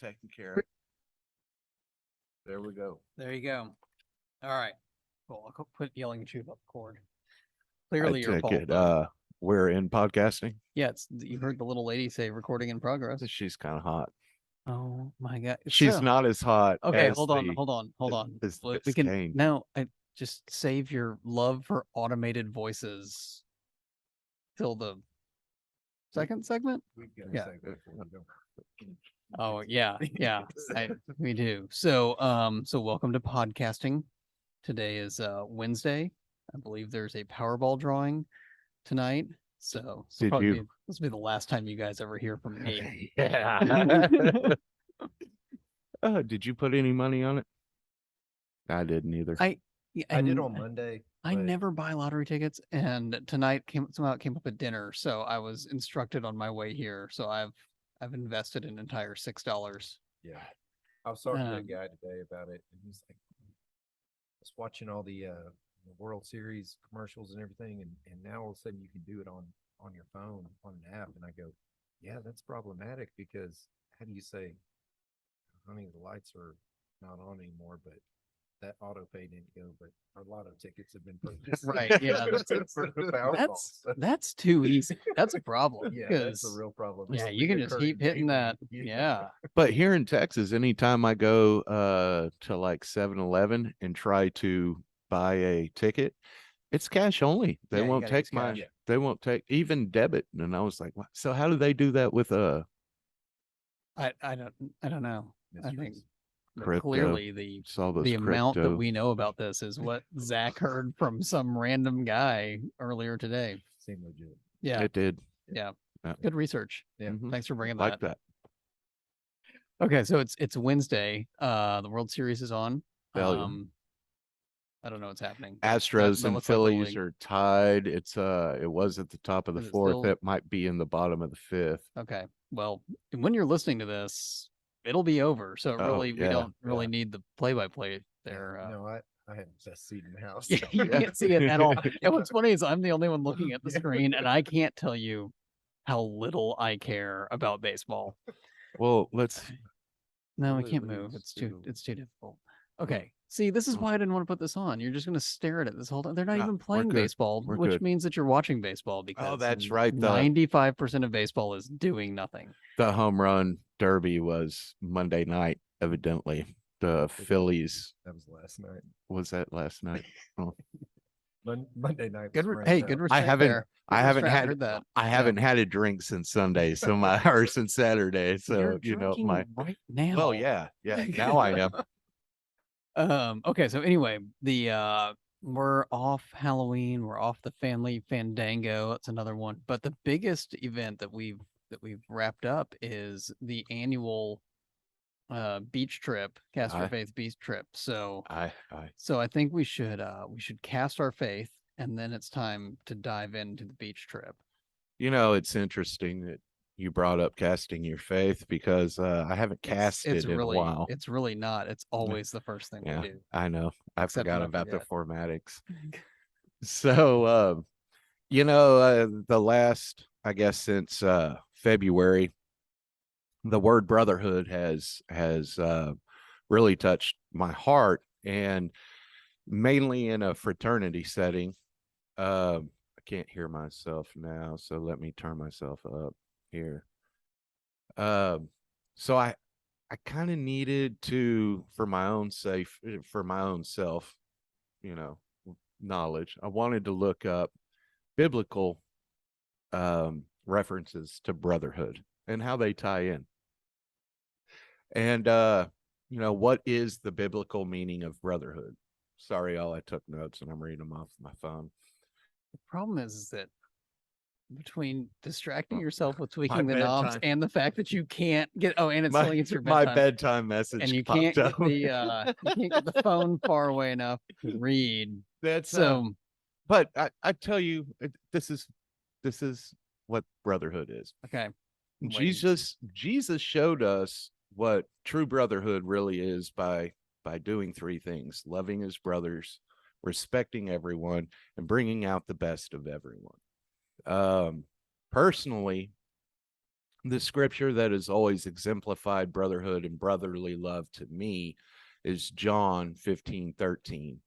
taken care of. There we go. There you go. All right. Cool. I'll quit yelling at you about the cord. I Clearly your take fault. it. though. We're in podcasting. Yeah, you heard the little lady say recording in progress. She's kind of hot. Oh my god. She's So- not as hot. Okay, as hold on. as We Biscayne. can no. I just save your love for automated voices till the second segment. Yeah. Oh yeah, yeah. We do. So welcome to podcasting. Today is Wednesday. I believe there's a Powerball drawing tonight. So Did you- this will be the last time you guys ever hear from me. Yeah. Did you put any money on it? I didn't either. I did on Monday. I but never buy lottery tickets, and tonight somehow it came up at dinner, so I was instructed on my way here. So I've invested an entire $6. Yeah. I was talking to a Um, guy today about it, and he's like, I was watching all the World Series commercials and everything, and now all of a sudden you can do it on your phone on an app. And I go, yeah, that's problematic because how do you say, honey, the lights are not on anymore, but that auto pay didn't go, but our lotto tickets have been purchased. Right, yeah, For the Powerball. That's too easy. That's a problem. Yeah, that's a 'cause- real problem. Yeah, It's you can just keep reoccurring hitting payment. that. Yeah. But here in Texas, anytime I go to like 7-Eleven and try to buy a ticket, it's cash only. They Yeah, you won't gotta use take my cash. they won't take even debit. And I was like, what? So how do they do that with I don't know. I think Mysteries. but Crypto. clearly the all those amount that crypto? we know about this is what Zach heard from some random guy earlier today. Seemed legit. Yeah. It did. Yeah. Yeah. Good research. Yeah. Mhm. Thanks for bringing Like that. that. Okay, so it's Wednesday. The World Series is on. Belgium. I don't know what's happening. Astros that and looks like the Phillies league. are tied. It was at the top of the Is it fourth. still- It might be in the bottom of the fifth. Okay. Well, when you're listening to this, it'll be over. So Oh, really, we yeah, don't really yeah. need the play-by-play there. No, I had the best seat in the house. Yeah, you can't see it at all. And what's funny is I'm the only one looking at the Yeah. screen, and I can't tell you how little I care about baseball. Well, let's No, we Really can't move. lose It's to- too difficult. Okay. See, this is Oh. why I didn't want to put this on. You're just going to stare at it this whole time. They're not Ah, even we're playing good. baseball, We're which good. means that you're watching baseball because Oh, that's right. 95% of baseball is doing nothing. The home run derby was Monday night, evidently. The Phillies That was last night. was that last night. Monday night. Good, was hey, rained good out. respect haven't- there. I Good haven't respect. had Heard that. I haven't had a drink since Sunday, so or since Saturday. So You're you know drinking my right now. well, yeah. Now I am. Okay, so anyway, we're off Halloween, we're off the family fandango. That's another one. But the biggest event that we've wrapped up is the annual beach trip, Cast Our Aye. Faith beach trip. So I I think we should cast our faith, and then it's time to dive into the beach trip. it's interesting that you brought up casting your faith because I haven't casted It's in really a while. it's really not. It's always the first thing Yeah. we do. I know. I Except forgot when I about the forget. formatics. So, the last, I guess, since February, the word brotherhood has really touched my heart, and mainly in a fraternity setting. I can't hear myself now, so let me turn myself up here. So I kind of needed to, for my own self, knowledge. I wanted to look up biblical references to brotherhood and how they tie in. And what is the biblical meaning of brotherhood? Sorry, y'all, I took notes and I'm reading them off my phone. The problem is that between distracting yourself with my tweaking the knobs bedtime. and the fact that you can't get and it's telling you it's your my bedtime, bedtime message and you popped can't get up. you can't get the phone far away enough to read. That's So but I tell you, this is what brotherhood is. okay, waiting. Jesus showed us what true brotherhood really is by doing three things: loving his brothers, respecting everyone, and bringing out the best of everyone. Personally, The scripture that has always exemplified brotherhood and brotherly love to me is John 15:13.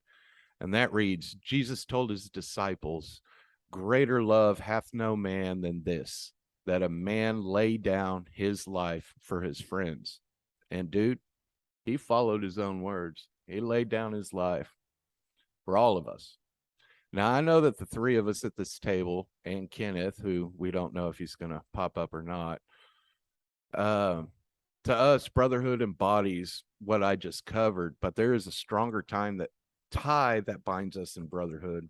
And that reads, Jesus told his disciples, greater love hath no man than this, that a man lay down his life for his friends. And dude, he followed his own words. He laid down his life for all of us. Now, I know that the three of us at this table and Kenneth, who we don't know if he's going to pop up or not, to us, brotherhood embodies what I just covered, but there is a stronger tie that binds us in brotherhood.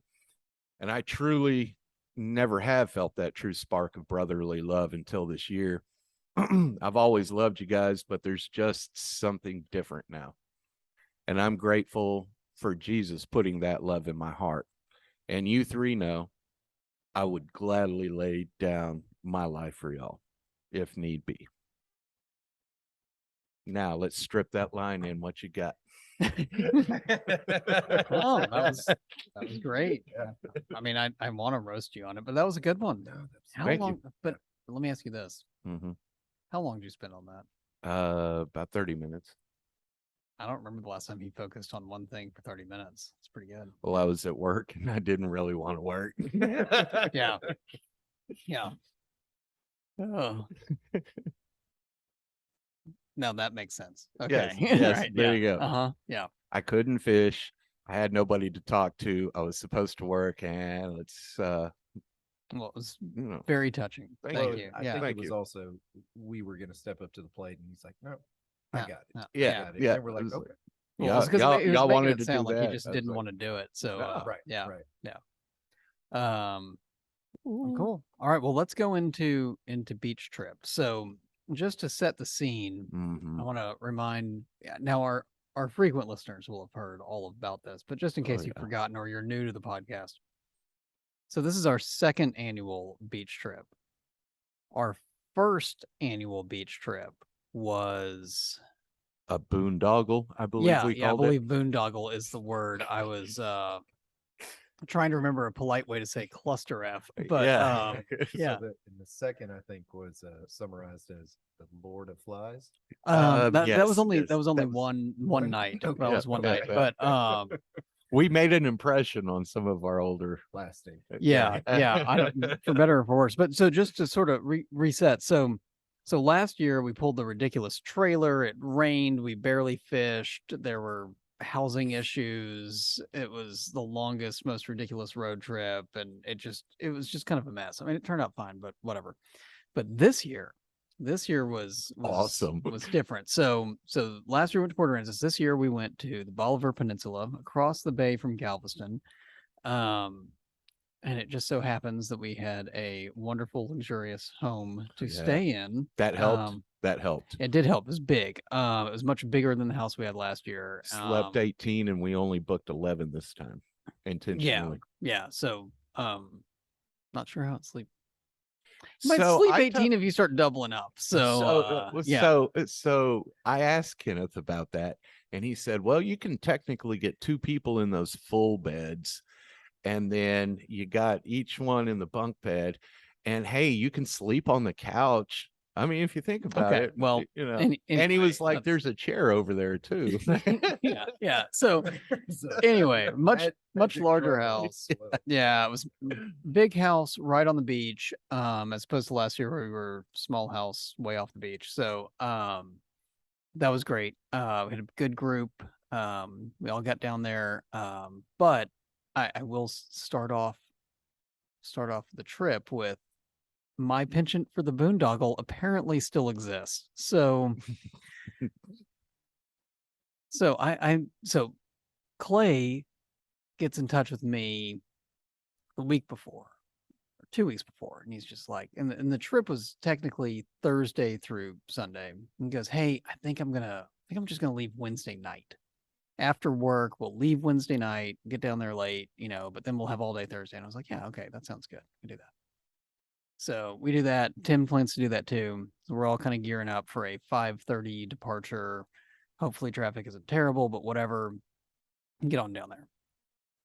And I truly never have felt that true spark of brotherly love until this year. I've always loved you guys, but there's just something different now. And I'm grateful for Jesus putting that love in my heart. And you three know I would gladly lay down my life for y'all if need be. Now let's strip that line in. What you got? Oh, that was great. I mean, I want to roast you on it, but that was a good one. No, that's How Thank you. long? But let me ask you this: Mm-hmm. how long did you spend on that? About 30 minutes. I don't remember the last time you focused on one thing for 30 minutes. It's pretty good. Well, I was at work and I didn't really want to work. Yeah. Yeah. Oh. Now that makes sense. Okay. Yes, yes, Right, there yeah. you go. Uh-huh. Yeah. I couldn't fish. I had nobody to talk to. I was supposed to work, and it's Well, it was you know, very touching. Thank Thank Well, you. I Yeah. think Thank it was you. also we were going to step up to the plate, and he's like, "No, I Yeah, got it. yeah, I yeah, got it." yeah. And we're it like, was "Okay, Well, y'all, it's because y'all, it was y'all making wanted it to sound do like that. he just I was didn't like, want to do it. So, no, right, yeah, right." yeah. Cool. All right. Well, let's go into beach trip. So, just to set the scene, mhm. I want to remind now our frequent listeners will have heard all about this, but just in Oh, case you've yeah. forgotten or you're new to the podcast. So this is our second annual beach trip. Our first annual beach trip was A boondoggle, I believe we I called believe boondoggle is the word. I was trying to remember a polite way to say cluster F, it. but Yeah. yeah. So and the second, I think, was summarized as the Lord of Flies. That was Yes, only yes, that was only that was one night. Okay. That Yeah, was one yeah, night. yeah. But We made an impression on some of our older. Lasting. yeah, I don't for better or for worse. But so just to sort of reset. So last year we pulled the ridiculous trailer. It rained. We barely fished. There were housing issues. It was the longest, most ridiculous road trip, and it was just kind of a mess. I mean, it turned out fine, but whatever. But this year was Awesome. was different. So last year we went to Port Aransas. This year we went to the Bolivar Peninsula across the bay from Galveston. And it just so happens that we had a wonderful, luxurious home to Yeah. stay in. That helped. That helped. It did help. It was big. It was much bigger than the house we had last year. Slept 18 and we only booked 11 this time intentionally. Yeah. So, not sure how it sleep. You might So sleep I 18 if you start doubling up. So, yeah. So I asked Kenneth about that, and he said, "Well, you can technically get two people in those full beds, and then you got each one in the bunk bed, and hey, you can sleep on the couch." I mean, if you think about Okay, it, well, you know. any- And he anyway, was like, that's- "There's a chair over there too." yeah. So, anyway, much Magic larger carpet. house. Yeah, it was big house right on the beach. As opposed to last year where we were small house way off the beach. So that was great. We had a good group. We all got down there. But I will start off the trip with my penchant for the boondoggle apparently still exists. So so Clay gets in touch with me the week before, or 2 weeks before, and he's just like, and the trip was technically Thursday through Sunday. And he goes, "Hey, I think I'm just gonna leave Wednesday night. After work, we'll leave Wednesday night, get down there late, but then we'll have all day Thursday." And I was like, "Yeah, okay, that sounds good. We can do that." So we do that. Tim plans to do that too. So we're all kind of gearing up for a 5:30 departure. Hopefully traffic isn't terrible, but whatever. Get on down there.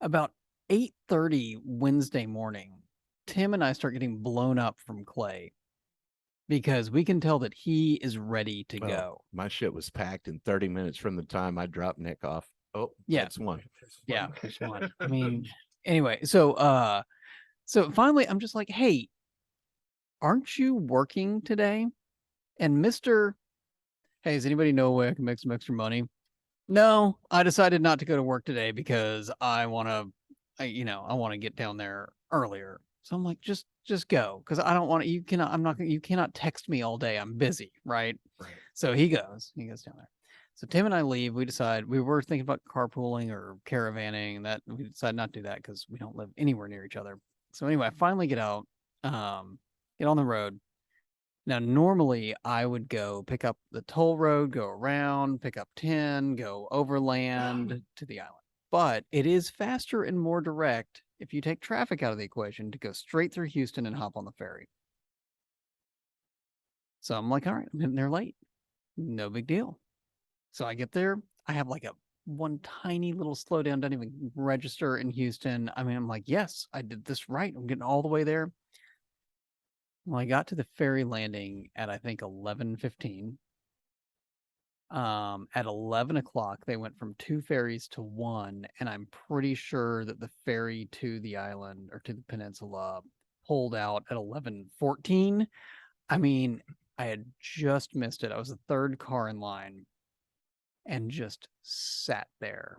About 8:30 Wednesday morning, Tim and I start getting blown up from Clay because we can tell that he is ready to Oh, go. My shit was packed in 30 minutes from the time I dropped Nick off. Oh, Yeah. that's one. Yeah. There's one. I mean, anyway, so finally I'm just like, hey, aren't you working today? And Mr. Hey, does anybody know a way I can make some extra money? No, I decided not to go to work today because I want to, I want to get down there earlier. So I'm like, just go. Cause I don't want to, you cannot text me all day. I'm busy. Right. Right. So he goes down there. So Tim and I leave. We decide we were thinking about carpooling or caravanning. That we decided not to do that because we don't live anywhere near each other. So anyway, I finally get out, get on the road. Now, normally I would go pick up the toll road, go around, pick up 10, go overland to the island. But it is faster and more direct if you take traffic out of the equation to go straight through Houston and hop on the ferry. So I'm like, all right, I'm getting there late. No big deal. So I get there. I have like a one tiny little slowdown, doesn't even register in Houston. I mean, I'm like, yes, I did this right. I'm getting all the way there. Well, I got to the ferry landing at I think 11:15. At 11 o'clock, they went from 2 ferries to 1, and I'm pretty sure that the ferry to the island or to the peninsula pulled out at 11:14. I mean, I had just missed it. I was the third car in line and just sat there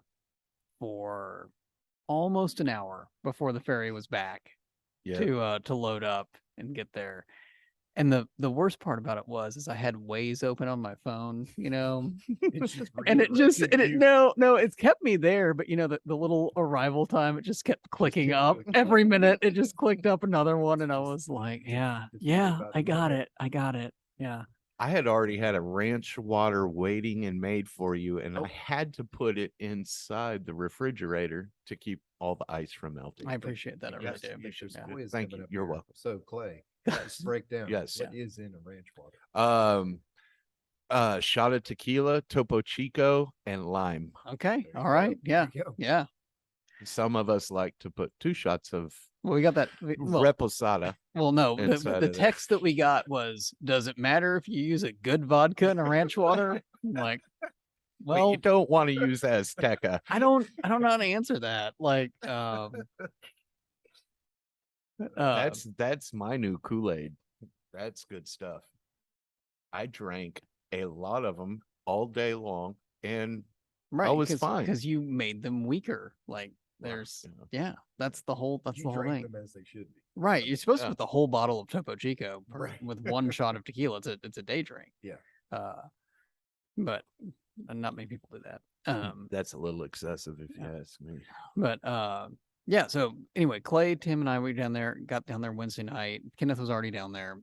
for almost an hour before the ferry was back Yeah. to load up and get there. And the worst part about it is I had Waze open on my phone, It's just and it just redirecting and it you. no, it's kept me there, but the little arrival time, it just kept clicking kept up clicking every up. minute. It just clicked up another one, and I was like, just- yeah, just worry yeah, about I the got moment. it, I got it, yeah. I had already had a ranch water waiting and made for you, and Oh. I had to put it inside the refrigerator to keep all the ice from melting. I appreciate that. I really Yes, do. yes, there's a Yeah. quiz Thank coming you. up You're here. welcome. So Clay, Yes. break down. Yes. What is in a ranch water? Shot of tequila, Topo Chico, and lime. Okay, There all you right, go. yeah, There you go. yeah. Some of us like to put 2 shots of Well, we got that. Well, reposada. no, inside the of that. text that we got was, "Does it matter if you use a good vodka and a ranch water?" I'm like, Well, you well, don't want to use Azteca. I don't know how to answer that. Like, That's my new Kool-Aid. That's good stuff. I drank a lot of them all day long, and right, was fine. because you made them weaker. Like, Well, there's, you know. yeah, that's the whole You thing. drink them as they should be. Right, you're supposed Yeah. to put the whole bottle of Topo Chico Right. with one shot of tequila. It's a day drink. Yeah. But not many people do that. That's a little excessive if you ask me. But yeah, so anyway, Clay, Tim, and I got down there Wednesday night. Kenneth was already down there.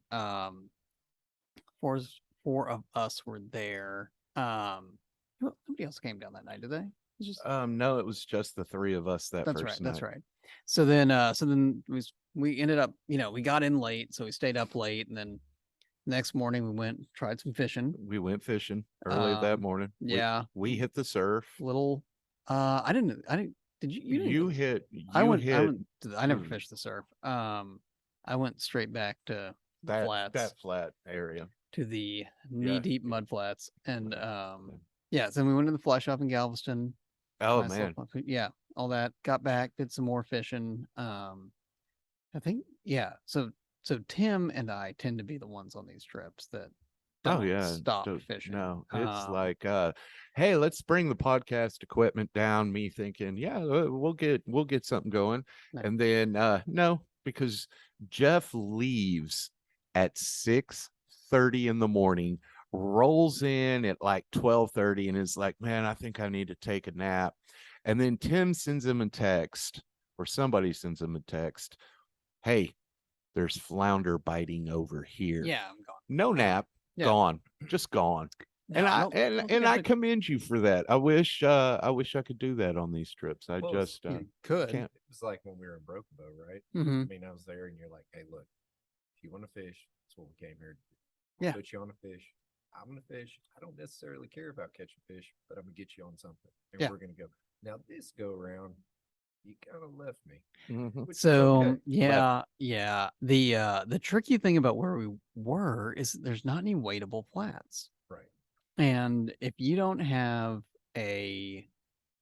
Four of us were there. Nobody else came down that night, did they? It was just No, it was just the 3 of us that that's first right, night. that's right. So then we ended up, we got in late, so we stayed up late, and then next morning we went tried some fishing. We went fishing early that Um, morning. yeah. We hit the surf. Little I didn't did you didn't You go- hit I went hit I never Hmm. fished the surf. I went straight back to the flats, that flat area. to the Yeah, knee-deep mud flats, and yeah, so we went to the fly shop in Galveston. Oh Nice man. little yeah, all that. Got back, did some more fishing. I think, yeah. So Tim and I tend to be the ones on these trips that Oh don't yeah. stop don't- fishing. No, it's Um, like hey, let's bring the podcast equipment down. Me thinking, yeah, we'll get something going. No. And then no, because Jeff leaves at 6:30 in the morning, rolls in at like 12:30 and is like, man, I think I need to take a nap. And then Tim sends him a text, or somebody sends him a text. Hey, there's flounder biting over here. yeah, I'm gone. No nap, Yeah. gone, just gone. No, And I I don't think and I took- commend you for that. I wish I could do that on these trips. I Well, just you could. can't. It was like when we were in Broken Bow, right? Mhm. I mean, I was there, and you're like, "Hey, look, if you want to fish, that's what we came here to do. Yeah. Put you on a fish. I'm gonna fish. I don't necessarily care about catching fish, but I'm gonna get you on something, and Yeah. we're gonna go." Now this go around, You kind of left me. Mhm. Which is So okay. yeah. The tricky thing about where we were is there's not any wadeable flats. Right. And if you don't have a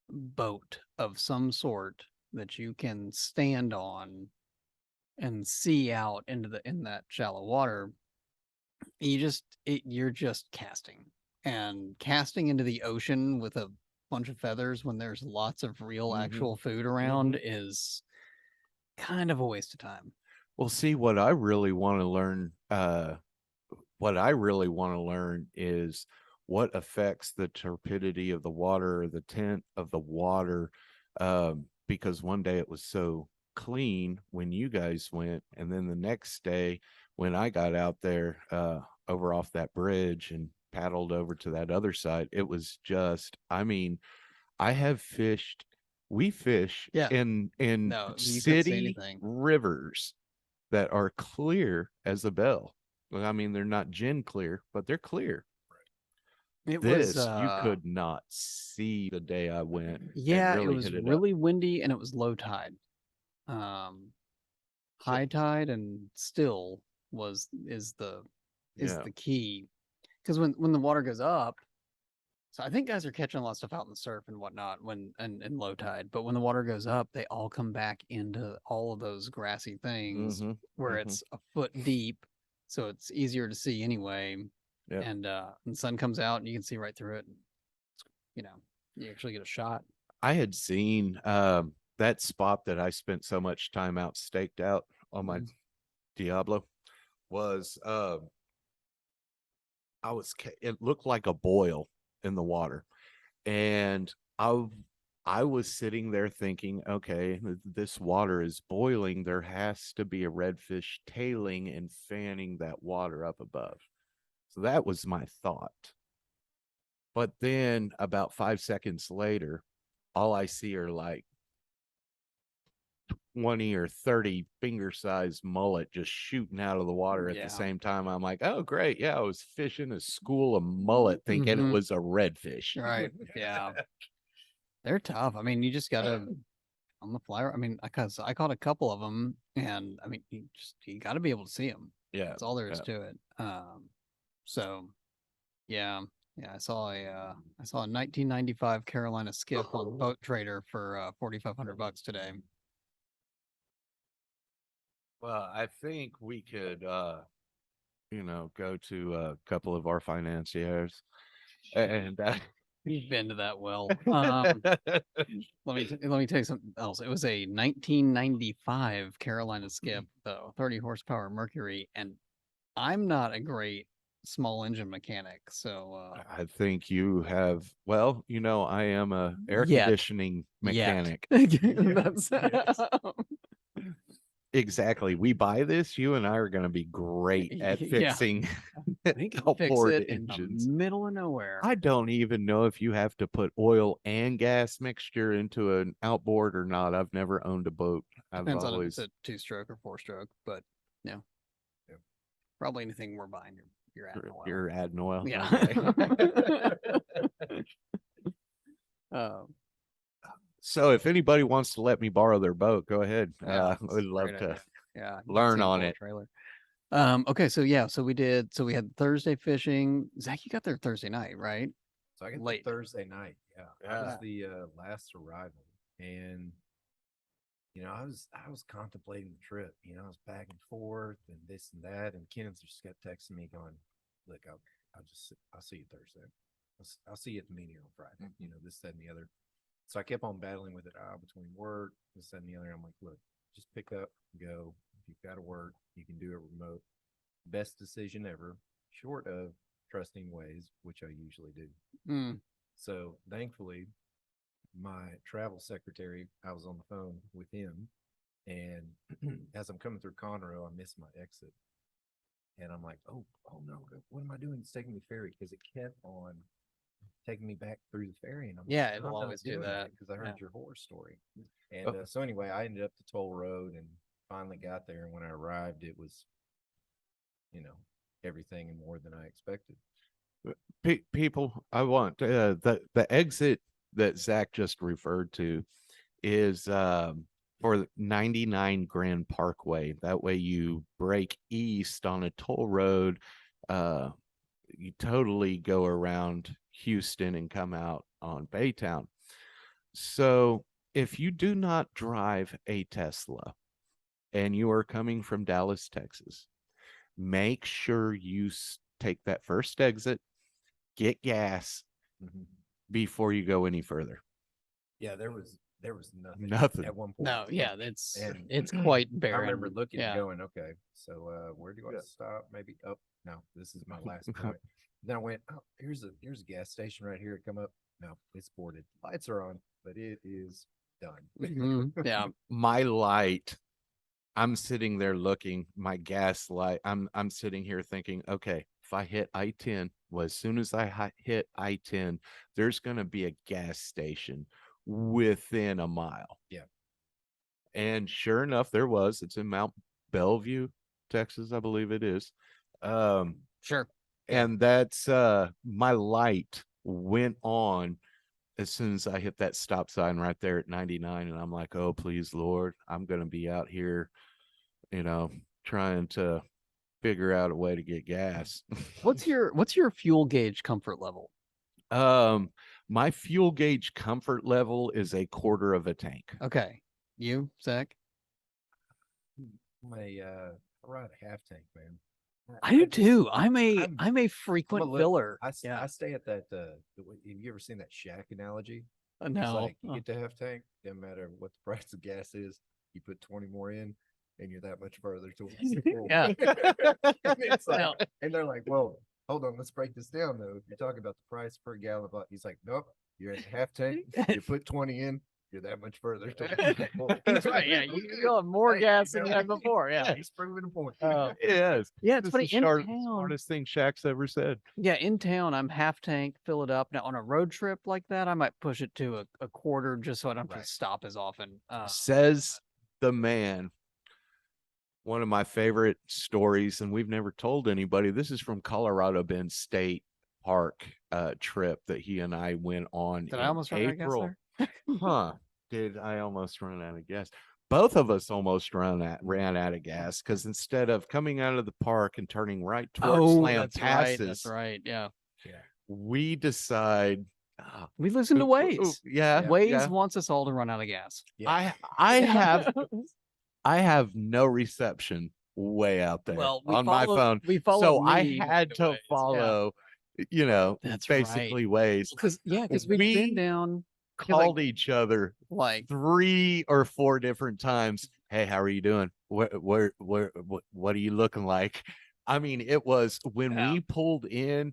boat of some sort that you can stand on and see out into the in that shallow water, you're just casting. And casting into the ocean with a bunch of feathers when there's lots of real Mhm. actual food around is kind of a waste of time. Well, see, what I really want to learn, what I really want to learn is what affects the turbidity of the water or the tint of the water. Because one day it was so clean when you guys went, and then the next day when I got out there, over off that bridge and paddled over to that other side, it was just, I mean, I have fished, we fish Yeah. in No, you couldn't see city anything. rivers that are clear as a bell. Well, I mean, they're not gin clear, but they're clear. It was This you could not see the day I went and yeah, it really was hit it up. really windy and it was low tide. High tide and still is the Yeah. key. Because when the water goes up, so I think guys are catching a lot of stuff out in the surf and whatnot when and low tide. But when the water goes up, they all come back into all of those grassy things Mhm, where mhm. it's a foot deep, so it's easier to see anyway. Yeah. And the sun comes out and you can see right through it. And, you know, you actually get a shot. I had seen that spot that I spent so much time out staked out on my Diablo was it looked like a boil in the water. And I was sitting there thinking, okay, this water is boiling. There has to be a redfish tailing and fanning that water up above. So that was my thought. But then about 5 seconds later, all I see are like 20 or 30 finger sized mullet just shooting out of the water at Yeah. the same time. I'm like, oh, great. Yeah, I was fishing a school of mullet thinking Mhm. it was a redfish. Right. Yeah. They're tough. I mean, you just gotta on the flyer. I mean, I caught a couple of them, and I mean, you got to be able to see them. Yeah. That's all there is Yeah. to it. So yeah, I saw a 1995 Carolina skiff on Boat Trader for $4,500 today. Well, I think we could, go to a couple of our financiers and You've been to that well. Let me tell you something else. It was a 1995 Carolina skiff, though, 30 horsepower Mercury, and I'm not a great small engine mechanic, so I think you have, well, I am a air Yet. conditioning mechanic. That's Exactly. We buy this, you and I are going to be great at Yeah. fixing we can fix outboard it in engines. the middle of nowhere. I don't even know if you have to put oil and gas mixture into an outboard or not. I've never owned a boat. Depends on if it's a 2-stroke or 4-stroke, but no. Yeah. Probably anything we're buying, you're adding oil. You're adding oil. Yeah. Okay. Um, So if anybody wants to let me borrow their boat, go ahead. Yeah, I that's would a love great to idea. Yeah, you can learn see on the it. trailer. Okay, so we had Thursday fishing. Zach, you got there Thursday night, right? So I got Late. there Thursday night. Yeah. I Yeah. was the last arrival. And I was contemplating the trip. I was back and forth and this and that. And Kenneth just kept texting me going, look, I'll see you Thursday. I'll see you at the meeting on Friday. This, that, and the other. So I kept on battling with it between work, this, that, and the other. I'm like, look, just pick up, go. If you've got to work, you can do it remote. Best decision ever, short of trusting Waze, which I usually do. Mm. So thankfully, my travel secretary, I was on the phone with him, and as I'm coming through Conroe, I missed my exit, and I'm like, oh no, what am I doing? It's taking me ferry because it kept on taking me back through the ferry, and I'm Yeah, like, it'll I'm not always do doing that. because I heard Yeah. your horror story, and so anyway, I ended up the toll road and finally got there, and when I arrived, it was, everything and more than I expected. People, I want the exit that Zach just referred to is for the 99 Grand Parkway. That way you break east on a toll road. You totally go around Houston and come out on Baytown. So if you do not drive a Tesla and you are coming from Dallas, Texas, make sure you take that first exit, get gas Mhm. before you go any further. Yeah, there was nothing. Nothing. At one point. No, yeah, it's And it's quite I barren. remember looking and yeah. going, okay, so where do I stop? Maybe oh no, this is my last point. Then I went, oh, here's a gas station right here. Come up. No, it's boarded. Lights are on, but it is done. Mhm, yeah. My light, I'm sitting there looking, my gas light, I'm sitting here thinking, okay, if I hit I-10, well, as soon as I hit I-10, there's going to be a gas station within a mile. Yeah. And sure enough, there was. It's in Mount Bellevue, Texas, I believe it is. Sure. And that's my light went on as soon as I hit that stop sign right there at 99. And I'm like, oh, please, Lord, I'm going to be out here, trying to figure out a way to get gas. What's your fuel gauge comfort level? My fuel gauge comfort level is a quarter of a tank. Okay. You, Zach? I ride a half tank, man. I do just- too. I'm a I'm- I'm a frequent look, filler. I yeah. stay at that. Have you ever seen that shack analogy? It's No. like you get to half tank, doesn't matter what the price of gas is. You put 20 more in, and you're that much further towards the full. Yeah. And it's like, No. and they're like, "Well, hold on, let's break this down though. If you're talking about the price per gallon, he's like, nope, you're at half tank. You put 20 in, you're that much further. towards the full." That's right. Yeah, you're going more Hey, gas you than you know, had before. Yeah. He's proving a point. Yes. Yeah, it's This funny. is In the town, smartest thing Shaq's ever said. yeah, in town, I'm half tank, fill it up. Now on a road trip like that, I might push it to a quarter just so I don't have Right. to stop as often. Says the man. One of my favorite stories, and we've never told anybody. This is from Colorado Bend State Park trip that he and I went on Did in I almost run out of gas April. there? Huh? Did I almost run out of gas? Both of us almost ran out of gas because instead of coming out of the park and turning right towards Oh, Slam that's right. Passes, That's right. Yeah. we decide. ah, We listen to ooh, ooh, Waze. yeah, Waze yeah. wants us all to run out of gas. Yeah. I have no reception way out there Well, we on my follow- phone. we So followed I me had to to Waze, yeah. follow, That's right. basically Waze. Because we've been We down Called each other like 3 or 4 different times. Hey, how are you doing? What are you looking like? I mean, it was when Yeah. we pulled in,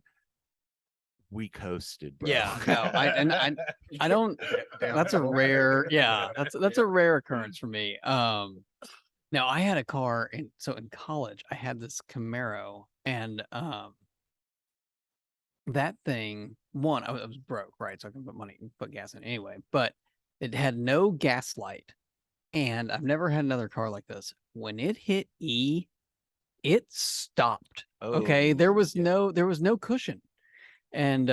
we coasted, bro. Yeah, no, I don't. That's a rare. Yeah, that's a rare occurrence for me. Now I had a car in college I had this Camaro and that thing I was broke, right? So I couldn't put gas in anyway, but it had no gas light. And I've never had another car like this. When it hit E, it stopped. Okay. Oh, There was yeah. no cushion. And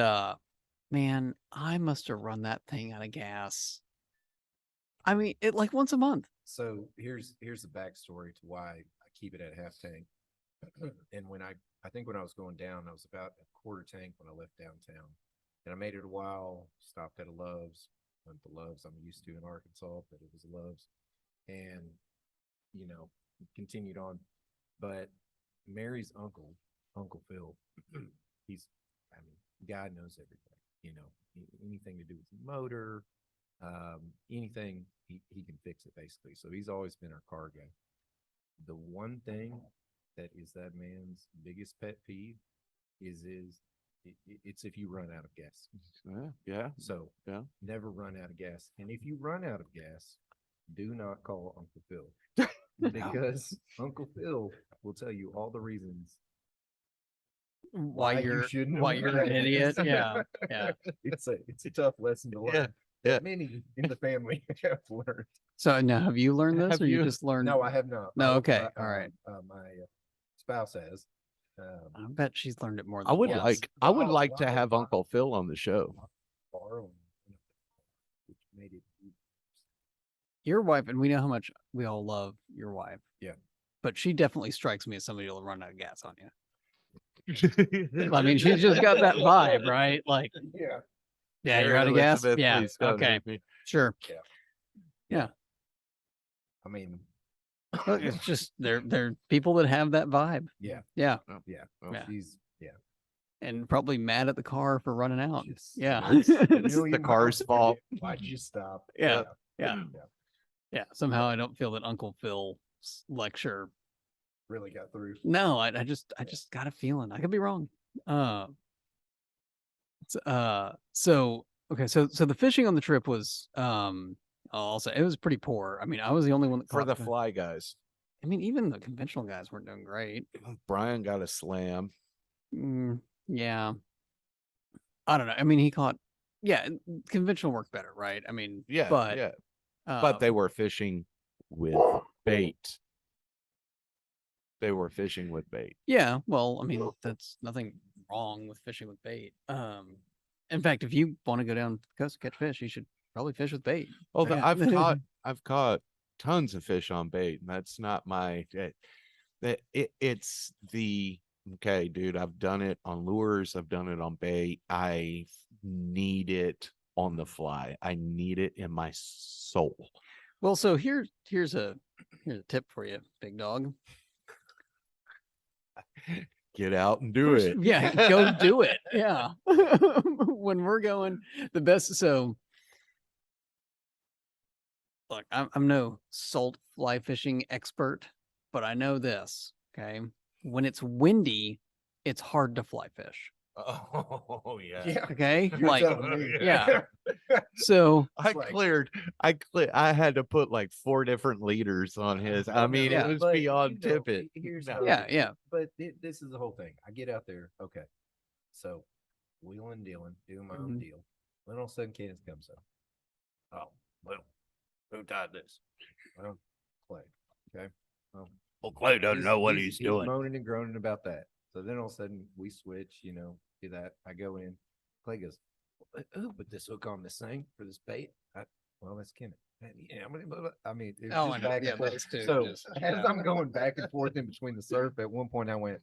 man, I must have run that thing out of gas. I mean, it like once a month. So here's the backstory to why I keep it at half tank. And I think when I was going down, I was about a quarter tank when I left downtown. And I made it a while, stopped at a Love's, went to Love's I'm used to in Arkansas, but it was a Love's. And, continued on. But Mary's uncle, Uncle Phil, God knows everything, anything to do with the motor, anything, he can fix it basically. So he's always been our car guy. The one thing that is that man's biggest pet peeve is it's if you run out of gas. yeah. So Yeah. never run out of gas. And if you run out of gas, do not call Uncle Phil because Uncle Phil will tell you all the reasons Why you shouldn't have why you're run an out of idiot. gas. Yeah. Yeah. It's a tough lesson to learn. Yeah, yeah. But many in the family have learned. So now have you learned this Have or you you- just learned? No, I have not. No, I hope okay, my, all right. My spouse has. I bet she's learned it more than I would once. I would Wow, like to wow, have wow. Uncle Phil on the show. Borrowing, which made it your wife, and we know how much we all love your wife. Yeah. But she definitely strikes me as somebody who'll run out of gas on you. I mean, she's just got that vibe, right? Like, Yeah. yeah, you're Mary out of gas. Elizabeth, Yeah. please don't Okay. hit me. Sure. I mean, Look, it's just they're people that have that vibe. yeah, Yeah. yeah. Oh. Yeah. She's And probably mad at the car for running out. just Yeah. a million the car's miles fault. per minute. Why'd you stop? Yeah. Yeah. Yeah. Yeah. Somehow I don't feel that Uncle Phil's lecture. Really got through. No, I just got a feeling. I could be wrong. So okay, so the fishing on the trip was also it was pretty poor. I mean, I was the only one that For caught the fly guys, I mean, even the conventional guys weren't doing great. Brian got a slam. Yeah. I don't know. I mean, he caught conventional worked better, right? I mean, Yeah, but yeah. But they were fishing with bait. They were fishing with bait. yeah, well, I mean, that's nothing wrong with fishing with bait. In fact, if you want to go down the coast to catch fish, you should probably fish with bait. Oh, Yeah. I've caught tons of fish on bait, and that's not my. It's the okay, dude. I've done it on lures. I've done it on bait. I need it on the fly. I need it in my soul. Well, so here's a tip for you, big dog. Get out and do it. Yeah, go do it. Yeah. When we're going, the best. So, look, I'm no salt fly fishing expert, but I know this. Okay, when it's windy, it's hard to fly fish. Oh yeah. Yeah. Okay, You're like telling me. yeah. So I like- cleared. I had to put like 4 different leaders on his. I mean, Yeah. it was But, beyond you know, tippet. Here's No. how it yeah, is. yeah. But this is the whole thing. I get out there. Okay. So wheeling and dealing, doing my own Mhm. deal. Then all of a sudden Cadence comes up. Oh, well, who tied this? Well, Clay. Okay. Well, Clay He's moaning and groaning about that. So then all of a sudden we switch, do that. I go in. Clay goes, oh, put this hook on this thing for this bait. Well, that's Kenneth. Yeah, I mean, it's Oh, I just know. back Yeah, and forth. those two So just- as yeah. I'm going back and forth in between the surf, at one point I went,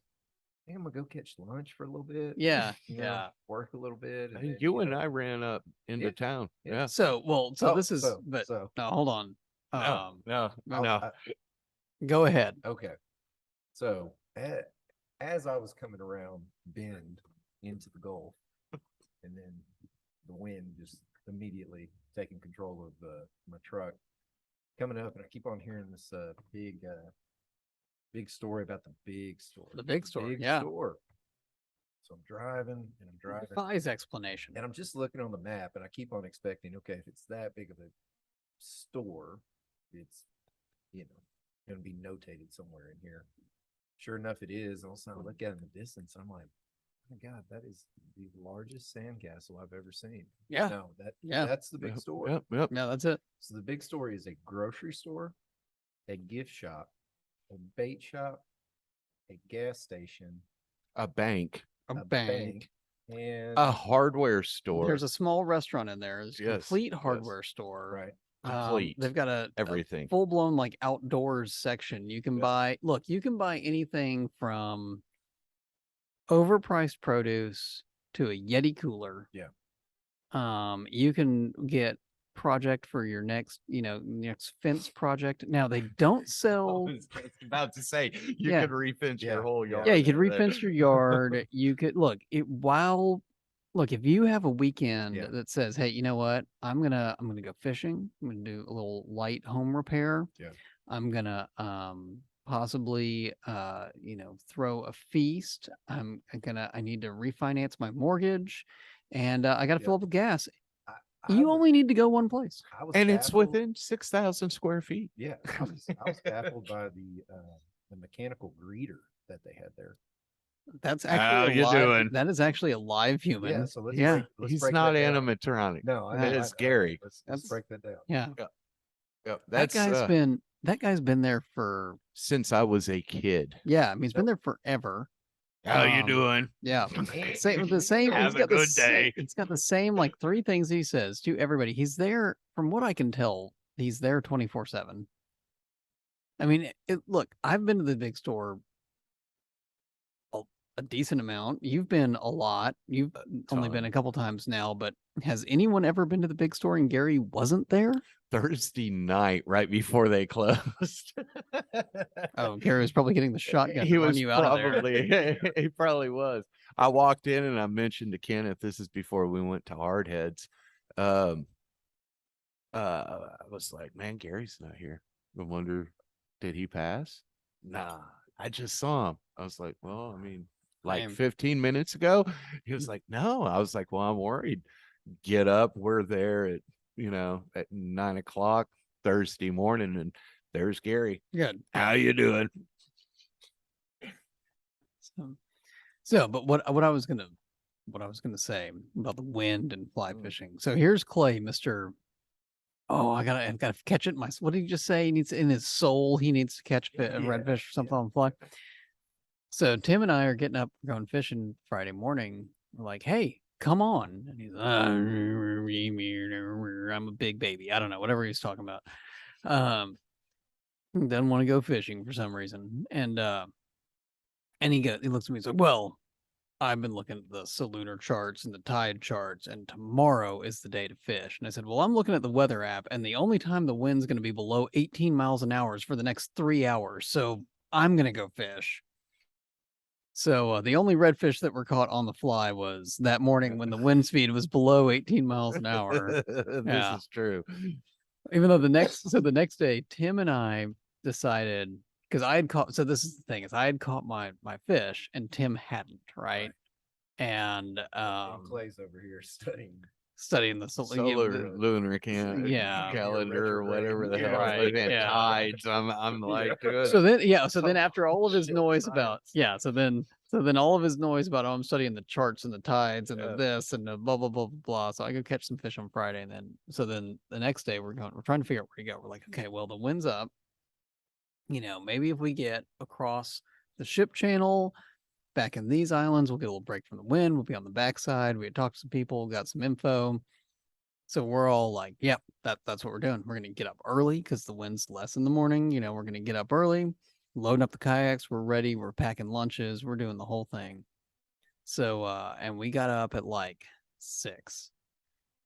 hey, I'm gonna go catch lunch for a little bit. Yeah, you know, yeah. work a little bit. And Hey, then, you and I ran up into Yeah. town. Yeah. Yeah. So Oh, this is, so- but so no, hold on. No, no, I'll- no. Go ahead. Okay. So as I was coming around bend into the Gulf, and then the wind just immediately taking control of my truck coming up, and I keep on hearing this big story about the big store. The big store, Big yeah. store. So I'm driving and I'm driving. Defies explanation. And I'm just looking on the map and I keep on expecting, okay, if it's that big of a store, it's, going to be notated somewhere in here. Sure enough, it is. And all of a sudden I look at it in the distance. I'm like, oh my God, that is the largest sandcastle I've ever seen. Yeah. No, Yeah. that's the big Yep, store. Yep, yep. Yeah, that's it. So the big store is a grocery store, a gift shop, a bait shop, a gas station, A bank, A bank. and a hardware store. There's a small restaurant in there. It's a Yes, complete yes. hardware store. right. Complete. They've got a everything. full blown like outdoors section. You can Yes. you can buy anything from overpriced produce to a Yeti cooler. Yeah. You can get project for your next fence project. Now they don't sell. about to say you Yeah. could refence Yeah, your whole yeah. yard. Yeah, you could there. refence your yard. You could look, if you have a weekend Yeah. that says, hey, you know what? I'm gonna go fishing. I'm gonna do a little light home repair. Yeah. I'm gonna possibly throw a feast. I need to refinance my mortgage and I gotta Yeah. fill up with gas. I You was- only need to go one place. I was And it's baffled- within 6,000 square feet. Yeah, I was baffled by the mechanical greeter that they had there. That's How actually you a live, doing? that is actually a live human. Yeah, so let's yeah. let's He's break not that down. animatronic. No, That know, is Gary. Let's That's- break that down. Yeah. Yep, That guy's been there for since I was a kid. I mean he's been there forever. How you Um, doing? Yeah. Same with the same. Have he's a got the good sa- day. It's got the same like 3 things he says to everybody. He's there, from what I can tell, he's there 24/7. I mean, look, I've been to the big store a decent amount. You've been a lot. You've only been ton. a couple times now, but has anyone ever been to the big store and Gary wasn't there? Thursday night, right before they closed. Oh, Gary was probably getting the shotgun He to run was you out of there. probably he probably was. I walked in and I mentioned to Kenneth, this is before we went to Hardheads. I was like, man, Gary's not here. I wonder, did he pass? Nah, I just saw him. I was like, well, I mean, like Same. 15 minutes ago. He was like, no. I was like, well, I'm worried. Get up. We're there at, at 9 o'clock Thursday morning, and there's Gary. Good. How you doing? But what I was gonna say about the wind and fly fishing. So here's Clay, Mr. Oh, I've gotta catch it. What did he just say? He needs in his soul. He needs to catch a redfish or something on the fly. So Tim and I are getting up, going fishing Friday morning. We're like, hey, come on. And he's I'm a big baby. I don't know, whatever he's talking about. Doesn't want to go fishing for some reason. And he looks at me, he's like, well, I've been looking at the Solunar charts and the tide charts, and tomorrow is the day to fish. And I said, well, I'm looking at the weather app, and the only time the wind's going to be below 18 miles an hour is for the next 3 hours. So I'm going to go fish. So the only redfish that were caught on the fly was that morning when the wind speed was below 18 miles an hour. This is true. Even though the next day, Tim and I decided, because I had caught, so this is the thing, is I had caught my fish and Tim hadn't, right? And Clay's over here studying the Solar lunar calendar or whatever the hell. Right, Right, yeah. tides. I'm like, so then after all of his noise about so then all of his noise about, oh, I'm studying the charts and the tides and the this and the blah blah blah blah blah. So I go catch some fish on Friday, and then the next day we're trying to figure out where to go. We're like, okay, well, the wind's up. Maybe if we get across the ship channel back in these islands, we'll get a little break from the wind. We'll be on the backside. We had talked to some people, got some info. So we're all like, yep, that's what we're doing. We're gonna get up early because the wind's less in the morning. We're gonna get up early, loading up the kayaks. We're ready. We're packing lunches. We're doing the whole thing. So and we got up at like 6,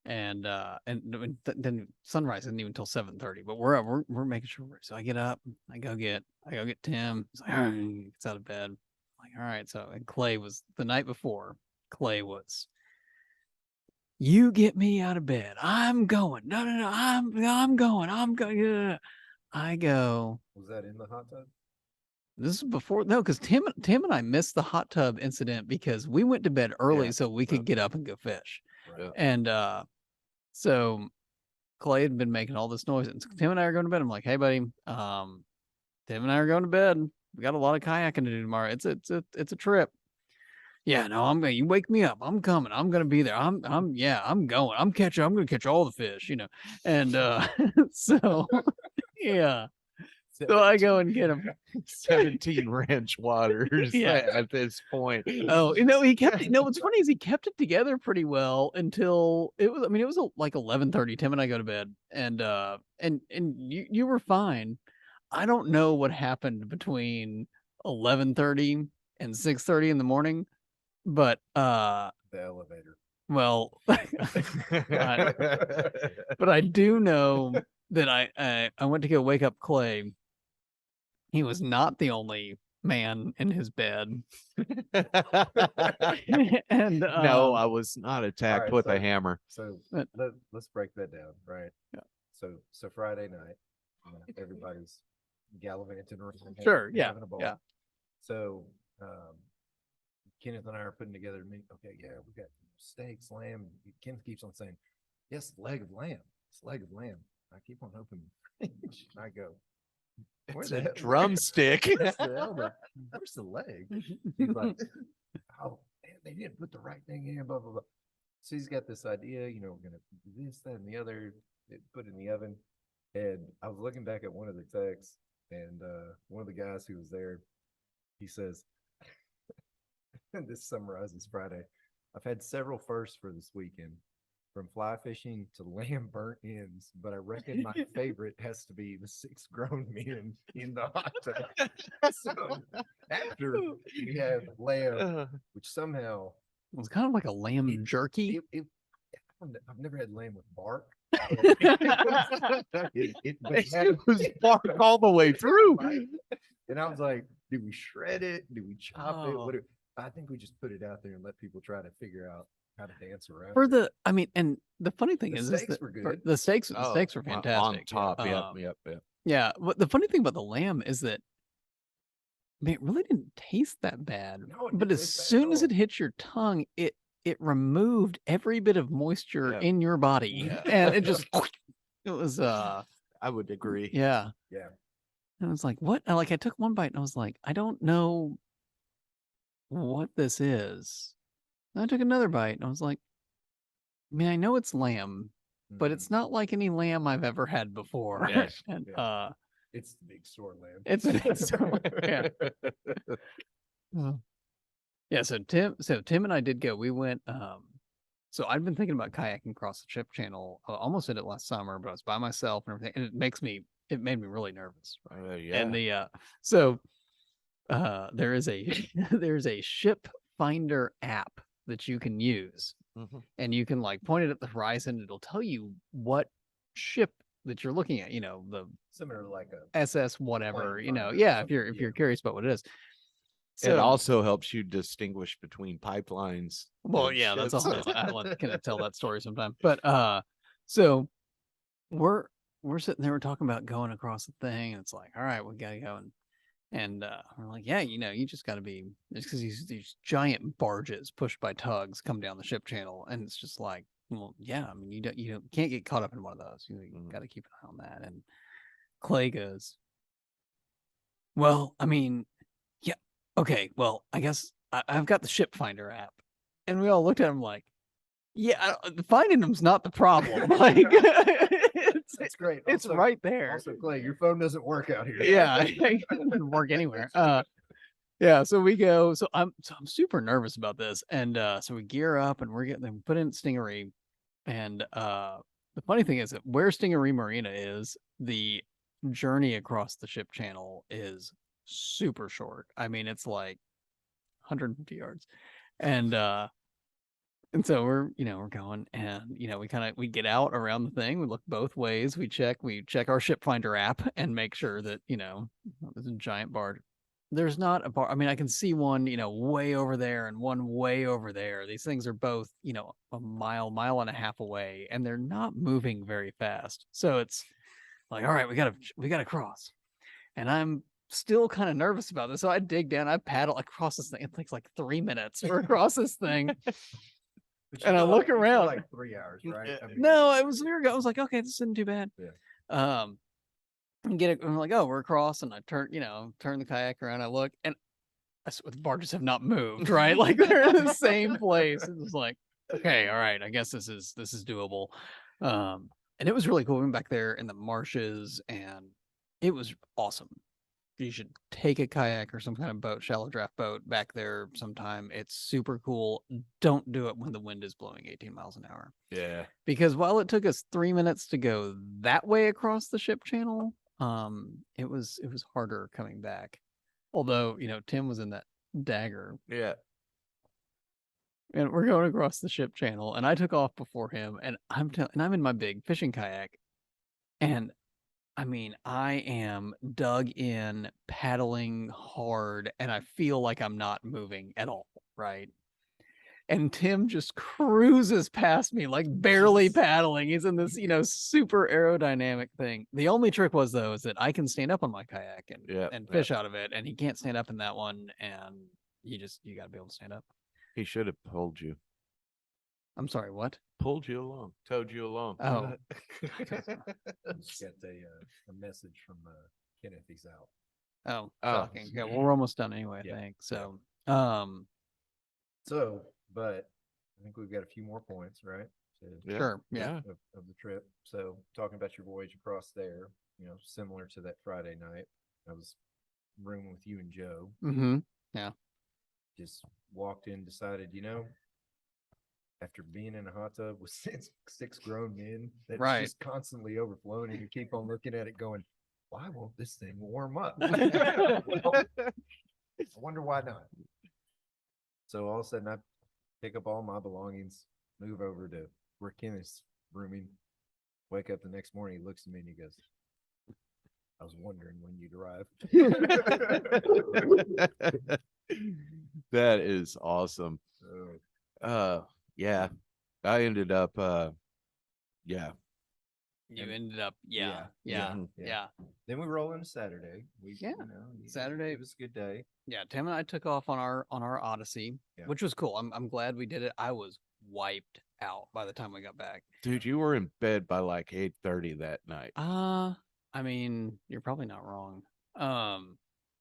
and then sunrise isn't even until 7:30. But we're up. We're making sure. So I get up. I go get Tim. He's like, all right, he gets out of bed. I'm like, all right. So and Clay was the night before. Clay was, you get me out of bed. I'm going. No. I'm going. I'm going. Yeah. I go. Was that in the hot tub? This is before, no, because Tim and I missed the hot tub incident because we went to bed early Yeah. so we could get up and go fish. Right. And so Clay had been making all this noise, and so Tim and I are going to bed. I'm like, hey, buddy, Tim and I are going to bed. We got a lot of kayaking to do tomorrow. It's a trip. Yeah, no, you wake me up. I'm coming. I'm gonna be there. I'm going. I'm gonna catch all the fish, And so yeah. So I go and get him. 17 ranch waters Yeah. at this point. Oh, he kept what's funny is he kept it together pretty well until it was like 11:30. Tim and I go to bed, and you were fine. I don't know what happened between 11:30 and 6:30 in the morning. But the elevator. Well, but I do know that I went to go wake up Clay. He was not the only man in his bed. And no, I was not attacked right, with so- a hammer. So But- let's break that down, right? Yeah. So Friday night, everybody's gallivanting around. Sure, yeah, having a ball. yeah. So Kenneth and I are putting together. Okay, yeah, we got steaks, lamb. Kenneth keeps on saying, "Yes, leg of lamb. It's leg of lamb." I keep on hoping. I go, It's the a hell- drumstick. Where's the leg? He's like, oh, man, they didn't put the right thing in, blah, blah, blah. So he's got this idea, we're going to do this, that, and the other, put it in the oven. And I was looking back at one of the texts, and one of the guys who was there, he says, this summarizes Friday. I've had several firsts for this weekend. from fly fishing to lamb burnt ends, but I reckon my favorite has to be the 6 grown men in the hot tub. So after we have lamb, which somehow It was kind of like a lamb It- jerky. I've never had lamb with bark. But It was bark all the way through. And I was like, do we shred it? Do we chop it? Oh. I think we just put it out there and let people try to figure out how to dance around. For it. the, I mean, and the funny thing The is steaks that were for- good. the steaks Oh, were on fantastic. top. Yep, Um, yep. Yeah, but the funny thing about the lamb is that, man, it really didn't taste that bad. No, it But didn't as taste bad at soon as all. it hit your tongue, it removed every bit of moisture Yeah. in your body, Yeah. and it just it was I would agree. yeah. Yeah. And I was like, what? And like I took one bite and I was like, I don't know what this is. And I took another bite and I was like, I mean, I know it's lamb, but Mhm. it's not like any lamb I've ever had before. Yes. And Yeah. It's the big store lamb. it's an yeah. Yeah, so Tim and I did go. We went so I'd been thinking about kayaking across the Ship Channel. I almost did it last summer, but I was by myself and everything, and it made me really nervous. Right? Yeah. And the so there is a there's a ship finder app that you can use, Mhm. and you can like point it at the horizon. It'll tell you what ship that you're looking at, the Similar to like a SS whatever, Plane finder or yeah, if something, you're yeah. curious about what it is. It So- also helps you distinguish between pipelines. Well, and yeah, that's a ships. whole. I can tell that story sometime. But so we're sitting there, we're talking about going across the thing, and it's like, all right, we gotta go, and we're like, yeah, you just gotta be, it's because these giant barges pushed by tugs come down the Ship Channel, and it's just like, well, yeah, I mean, you can't get caught up in one of those. You Mhm. gotta keep an eye on that. And Clay goes, well, I mean, yeah, okay, well, I guess I've got the Ship Finder app. And we all looked at him like, yeah, finding them's not the problem. Like, That's great. it's Also- right there. Also, Clay, your phone doesn't work out here. Yeah, it doesn't work anywhere. Yeah, so we go. So I'm super nervous about this, and so we gear up and we're getting them put in Stingery, and the funny thing is that where Stingery Marina is, the journey across the Ship Channel is super short. I mean, it's like 150 yards, and so we're going, and we get out around the thing, we look both ways, we check our Ship Finder app and make sure that there's a giant barge. There's not a bar. I mean, I can see one way over there and one way over there. These things are both a mile and a half away, and they're not moving very fast. So it's like, all right, we gotta cross, and I'm still kind of nervous about this. So I dig down, I paddle across this thing. It takes like 3 minutes. We're across this thing. But you And I feel look you feel around. like 3 hours, right? I mean, No, it was weird. I was like, okay, this isn't too bad. Yeah. And get it. I'm like, oh, we're across, and I turn the kayak around. I look, and the barges have not moved, right? Like they're in the same place. It was like, okay, all right, I guess this is doable. And it was really cool. We went back there in the marshes, and it was awesome. You should take a kayak or some kind of boat, shallow draft boat, back there sometime. It's super cool. Don't do it when the wind is blowing 18 miles an hour. Yeah. Because while it took us 3 minutes to go that way across the Ship Channel, it was harder coming back. Although, Tim was in that Dagger, Yeah. and we're going across the Ship Channel, and I took off before him, and I'm in my big fishing kayak, and I mean, I am dug in, paddling hard, and I feel like I'm not moving at all, right? And Tim just cruises past me, like barely paddling. He's in this, super aerodynamic thing. The only trick was, though, is that I can stand up on my kayak and fish out of it, and he can't stand up in that one, and you got to be able to stand up. He should have pulled you. I'm sorry, what? Pulled you along. Towed you along. Oh. Just got a message from Kenneth. He's out. Oh, Oh. shocking. Yeah, well, we're almost done anyway, I Yeah. think. So, So, but I think we've got a few more points, right? Yeah. sure, yeah. Of the trip. So talking about your voyage across there, similar to that Friday night, I was rooming with you and Joe. Mm-hmm. Just walked in, decided, after being in a hot tub with six grown men that's Right. just constantly overflowing, and you keep on looking at it going, why won't this thing warm up? Well, I wonder why not. So all of a sudden I pick up all my belongings, move over to where Kenneth's rooming, wake up the next morning, he looks at me and he goes, I was wondering when you'd arrive. That is awesome. So, Yeah, I ended up, yeah, You And- ended up, yeah, yeah, yeah, yeah. yeah. then we roll into Saturday. Yeah, Saturday- It was a good day. Yeah, Tim and I took off on our Odyssey, Yeah. which was cool. I'm glad we did it. I was wiped out by the time we got back. dude, you were in bed by like 8:30 that night. I mean, you're probably not wrong.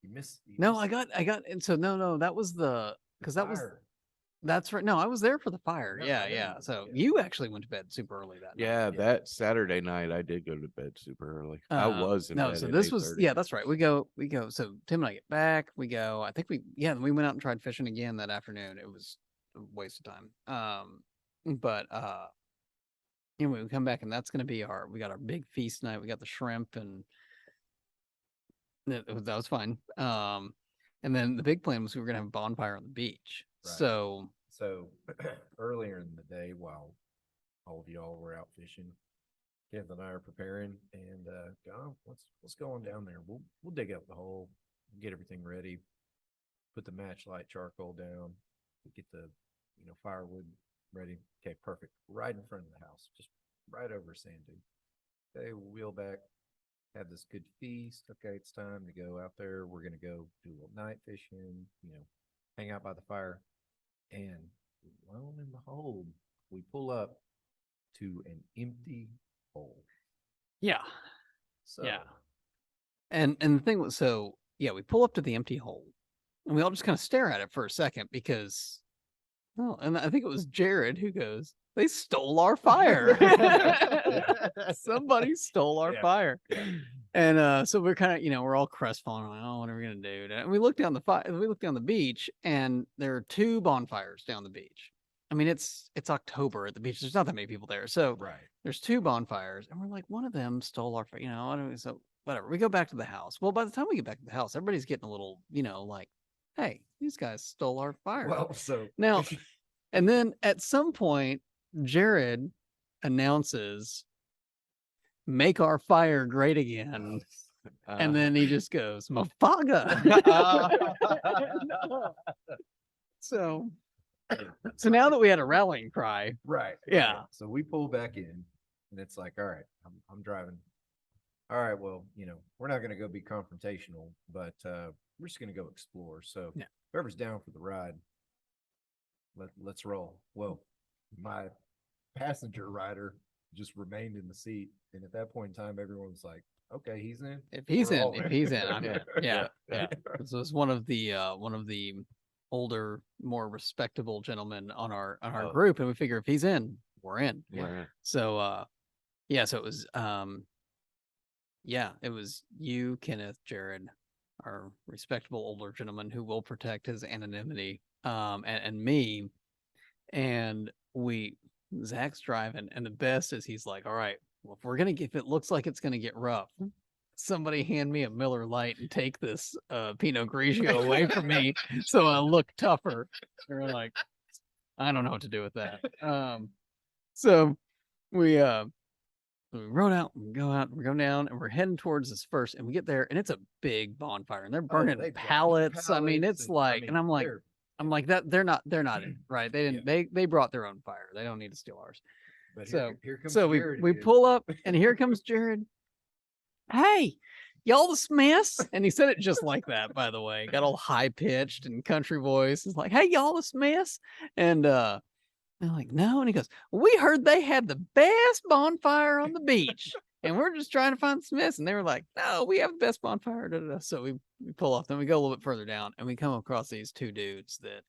You missed. No, I got, and so no, that was because that's right. No, I was there for the fire. No, Yeah, I know yeah. you- So yeah. you actually went to bed super early that night. Yeah, Yeah. that Saturday night I did go to bed super early. I was in no, bed so at this was 8:30. yeah, that's right. We go. So Tim and I get back. We go. I think we went out and tried fishing again that afternoon. It was a waste of time. But anyway, we come back and that's gonna be we got our big feast night. We got the shrimp and that was fine. And then the big plan was we were gonna have a bonfire on the beach. Right. So So earlier in the day, while all of y'all were out fishing, Kenneth and I are preparing and go, let's go on down there. We'll dig up the hole, get everything ready, put the match light charcoal down, get the firewood ready. Okay, perfect. Right in front of the house, just right over sand dune. Okay, we'll wheel back, have this good feast. Okay, it's time to go out there. We're gonna go do a little night fishing, hang out by the fire. And lo and behold, we pull up to an empty hole. yeah. So Yeah. And the thing was, so yeah, we pull up to the empty hole and we all just kind of stare at it for a second because, well, and I think it was Jared who goes, they stole our fire. Somebody stole our Yeah. fire. Yeah. And so we're kind of, we're all crestfallen. Like, oh, what are we gonna do? And we look down the beach, and there are two bonfires down the beach. I mean, it's October at the beach. There's not that many people there, so right. there's two bonfires, and we're like, one of them stole our, so whatever. We go back to the house. Well, by the time we get back to the house, everybody's getting a little, like, hey, these guys stole our fire. Well, so Now, and then at some point, Jared announces, "Make our fire great again," and then he just goes, "Mafaga." So now that we had a rallying cry, right. Yeah. right. So we pull back in, and it's like, all right, I'm driving. All right, well, we're not gonna go be confrontational, but we're just gonna go explore. So Yeah. whoever's down for the ride, let's roll. Well, my passenger rider just remained in the seat, and at that point in time, everyone's like, okay, he's in. if he's We're in, all I'm in. Yeah. Yeah. This was one of the older, more respectable gentlemen on our Oh. group, and we figure if he's in, we're in. Yeah. So yeah, so it was yeah, it was you, Kenneth, Jared, our respectable older gentleman who will protect his anonymity, and me. And Zach's driving, and the best is he's like, all right, well, if it looks like it's gonna get rough, somebody hand me a Miller Lite and take this Pinot Grigio away from me so I look tougher. They're like, I don't know what to do with that. So we rode out, we go down, and we're heading towards this first, and we get there, and it's a big bonfire, and they're burning they brought pallets. I mean, pallets it's and- like, and I'm like, they're- that they're not in, right? They didn't, they brought their own fire. They don't need to steal ours. but so- here comes So Jared we again. pull up, and here comes Jared. Hey, y'all the Smiths? And he said it just like that, by the way. Got all high pitched and country voice. It's like, hey, y'all the Smiths? And they're like, no. And he goes, we heard they had the best bonfire on the beach, and we're just trying to find the Smiths. And they were like, no, we have the best bonfire. Da, da, da. So we pull off. Then we go a little bit further down, and we come across these two dudes that,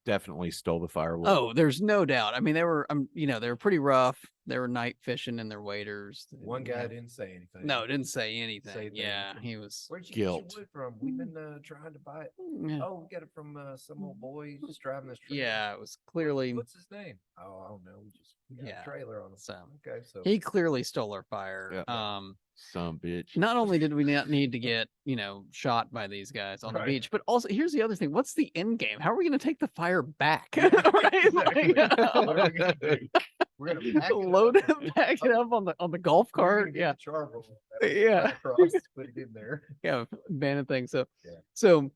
Definitely stole the firewood. oh, there's no doubt. I mean, they were, they were pretty rough. They were night fishing and their waders. One Yeah. guy didn't say anything. No, didn't say anything. Say Yeah, things. he was. Where'd you Guilt. get your wood from? We've been trying to buy it. Yeah. Oh, we got it from some old boy just driving this trailer. Yeah, it was clearly. What's his name? Oh, I don't know. We got Yeah. a trailer on it. So Okay, so he clearly stole our fire. Yeah. Some bitch. Not only did we not need to get, shot by these guys on the Right. beach, but also here's the other thing. What's the end game? How are we going to take the fire back? Yeah, Right? exactly. Like, What are we gonna do? We're gonna pack load up. it, pack it up on the golf We're gonna cart. get Yeah. the charcoal. Yeah. Across, put it in there. Yeah. Bandit thing. So, Yeah. so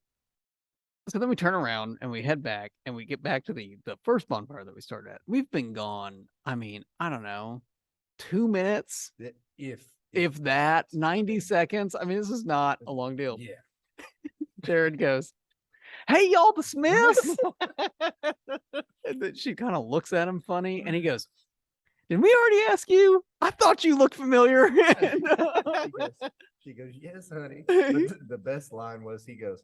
then we turn around and we head back and we get back to the first bonfire that we started at. We've been gone. I mean, I don't know, 2 minutes, That if that, 90 seconds. I mean, this is not a long deal. Yeah. Jared goes, "Hey, y'all, the Smiths." And then she kind of looks at him funny, and he goes, "Did we already ask you? I thought you looked familiar." She goes, yes, honey. But the best line was he goes,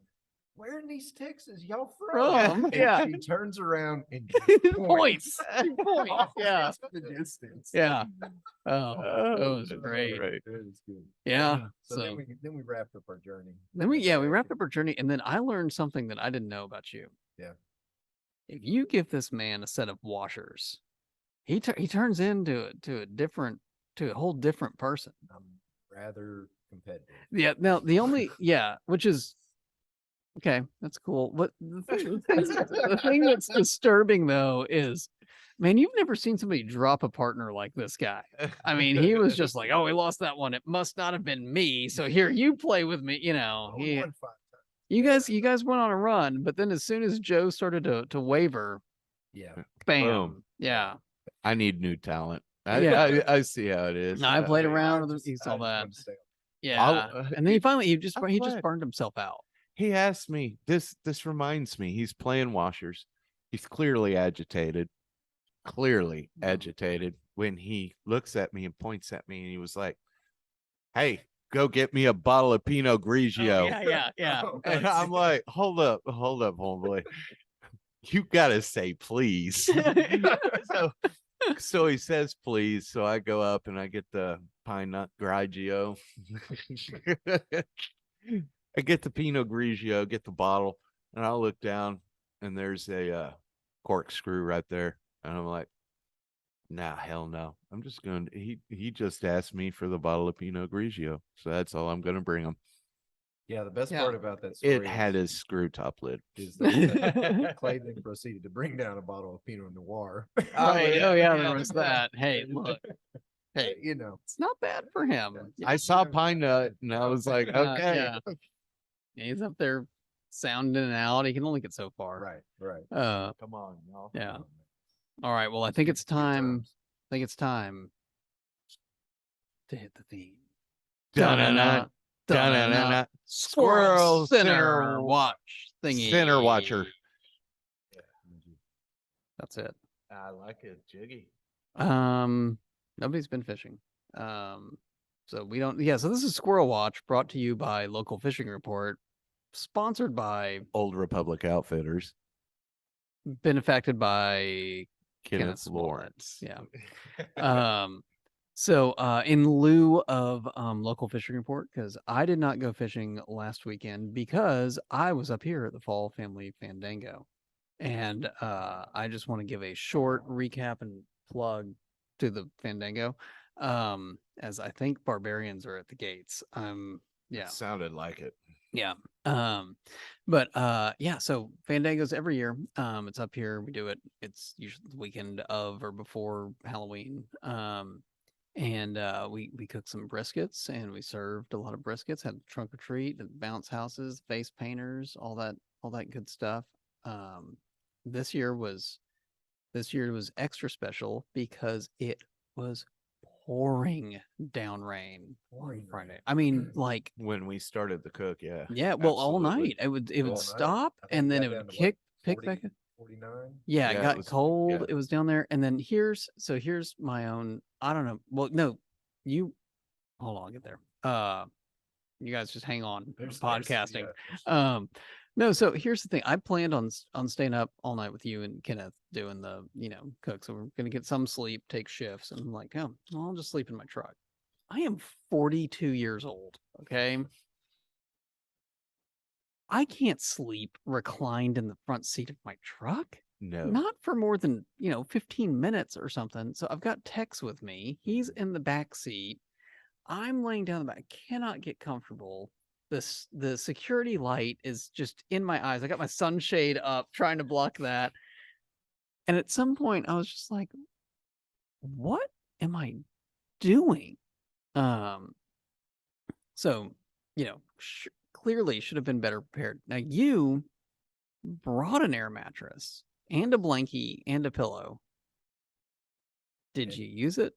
where in East Texas y'all from? And Yeah. She turns around and Points. Points. off Yeah. into the distance. Yeah. Oh, that was great. It was good. Yeah. So, So then we wrapped up our journey. then we wrapped up our journey, and then I learned something that I didn't know about you. Yeah. If you give this man a set of washers, he turns into a whole different person. I'm rather competitive. Yeah. Now which is okay. That's cool. What the thing that's disturbing though is, man, you've never seen somebody drop a partner like this guy. I mean, he was just like, "Oh, we lost that one. It must not have been me. So here, you play with me." Oh, we He, won 5 you guys went on a run, but then as soon as Joe started to waver, Yeah. bam, Boom. yeah. I need new talent. I, Yeah. I see how it is. I played mean, around I with him. just- He I saw just that. wanted to say, Yeah. And then he finally I'm he just glad. burned himself out. He asked me, this reminds me, he's playing washers. He's clearly agitated when he looks at me and points at me, and he was like, "Hey, go get me a bottle of Pinot Grigio." Yeah. Oh, And I'm like, hold up, homeboy. You gotta say please. So he says please. So I go up and I get the pine nut Grigio. I get the Pinot Grigio, get the bottle, and I look down and there's a corkscrew right there. And I'm like, nah, hell no. I'm just going to, he just asked me for the bottle of Pinot Grigio. So that's all I'm going to bring him. Yeah, the best Yeah. part about that story It had his screw top lid. is that Clay then proceeded to bring down a bottle of Pinot Noir. Right. Oh yeah, there was that. Hey, look. Hey, You know, it's not bad for him. I saw Pine Nut and I was like, okay. Yeah. He's up there sounding it out. He can only get so far. right. Come on, y'all. Yeah. All right. Well, I think it's time. I think it's time to hit the theme. Da-na-na, da-na-na-na. Squirrel Center watch thingy. Center watcher. That's it. I like it, Jiggy. Nobody's been fishing. So we don't. Yeah. So this is Squirrel Watch, brought to you by Local Fishing Report, sponsored by, Old Republic Outfitters. benefacted by Kenneth Smollett. Lawrence. Yeah. So in lieu of Local Fishing Report, because I did not go fishing last weekend because I was up here at the Fall Family Fandango. And I just want to give a short recap and plug to the Fandango. As I think barbarians are at the gates. Yeah. Sounded like it. Yeah. But yeah, so Fandango's every year. It's up here. We do it. It's usually the weekend of or before Halloween. And we cooked some briskets and we served a lot of briskets, had trunk or treat, bounce houses, face painters, all that good stuff. This year was extra special because it was pouring down rain on Pouring Friday. rain. I mean, like, When we started the cook, yeah. yeah, well, all Absolutely. night. It All would night. stop I think and it then got it down would to, what, pick back up. 49. Yeah, Yeah, it it got was- cold. yeah. It was down there. And then here's my own, well, no, hold on, I'll get there. You guys just hang on. There's Podcasting. yeah. No, so here's the thing. I planned on staying up all night with you and Kenneth doing the, cook. So we're gonna get some sleep, take shifts, and I'm like, oh, well, I'll just sleep in my truck. I am 42 years old. Okay. I can't sleep reclined in the front seat of my truck. No. Not for more than, 15 minutes or something. So I've got Tex with me. He's in the back seat. I'm laying down the back. I cannot get comfortable. The security light is just in my eyes. I got my sunshade up trying to block that. And at some point I was just like, what am I doing? So, clearly should have been better prepared. Now you brought an air mattress and a blankie and a pillow. Did And- you use it?